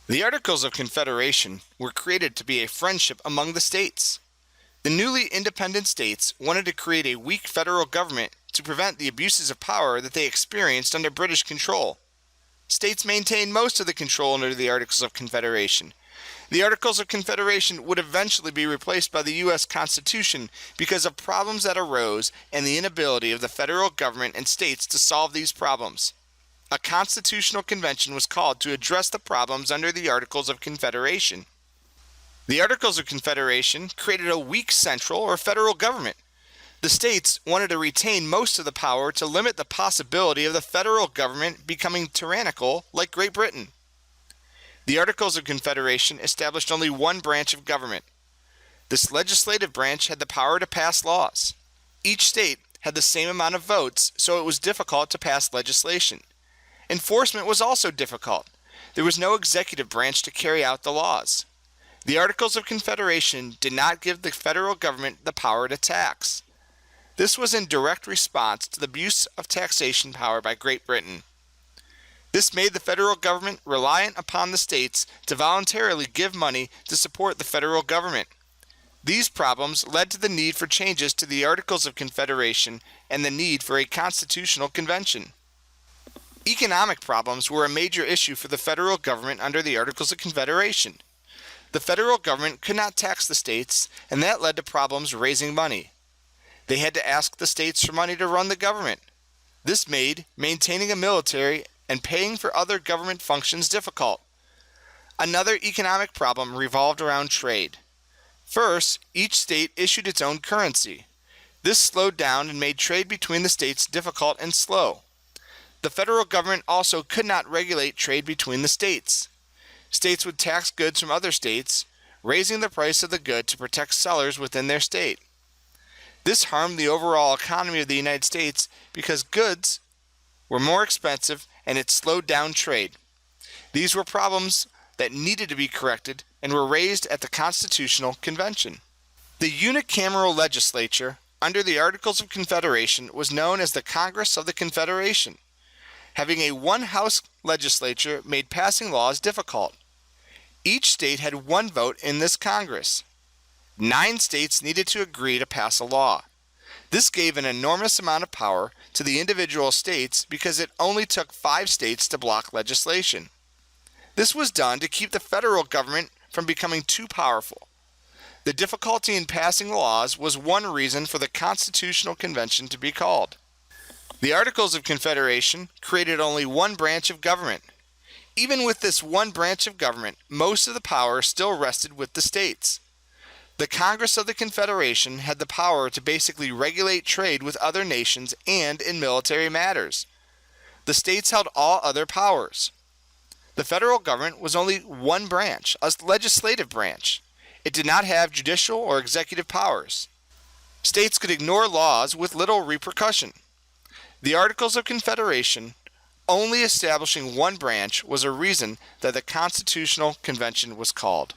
The Articles of Confederation were created to be a friendship among the states. The newly independent states wanted to create a weak federal government to prevent the abuses of power that they experienced under British control. States maintained most of the control under the Articles of Confederation. The Articles of Confederation would eventually be replaced by the U.S. Constitution because of problems that arose and the inability of the federal government and states to solve these problems. A constitutional convention was called to address the problems under the Articles of Confederation. The Articles of Confederation created a weak central or federal government. The states wanted to retain most of the power to limit the possibility of the federal government becoming tyrannical like Great Britain. The Articles of Confederation established only one branch of government. This legislative branch had the power to pass laws. Each state had the same amount of votes, so it was difficult to pass legislation. Enforcement was also difficult. There was no executive branch to carry out the laws. The Articles of Confederation did not give the federal government the power to tax. This was in direct response to the abuse of taxation power by Great Britain. This made the federal government reliant upon the states to voluntarily give money to support the federal government. These problems led to the need for changes to the Articles of Confederation and the need for a constitutional convention. Economic problems were a major issue for the federal government under the Articles of Confederation. The federal government could not tax the states, and that led to problems raising money. They had to ask the states for money to run the government. This made maintaining a military and paying for other government functions difficult. Another economic problem revolved around trade. First, each state issued its own currency. This slowed down and made trade between the states difficult and slow. The federal government also could not regulate trade between the states. States would tax goods from other states, raising the price of the good to protect sellers within their state. This harmed the overall economy of the United States because goods were more expensive and it slowed down trade. These were problems that needed to be corrected and were raised at the Constitutional Convention. The unicameral legislature under the Articles of Confederation was known as the Congress of the Confederation. Having a one-house legislature made passing laws difficult. Each state had one vote in this Congress. 9 states needed to agree to pass a law. This gave an enormous amount of power to the individual states because it only took 5 states to block legislation. This was done to keep the federal government from becoming too powerful. The difficulty in passing laws was one reason for the Constitutional Convention to be called. The Articles of Confederation created only one branch of government. Even with this one branch of government, most of the power still rested with the states. The Congress of the Confederation had the power to basically regulate trade with other nations and in military matters. The states held all other powers. The federal government was only one branch, a legislative branch. It did not have judicial or executive powers. States could ignore laws with little repercussion. The Articles of Confederation, only establishing one branch, was a reason that the Constitutional Convention was called.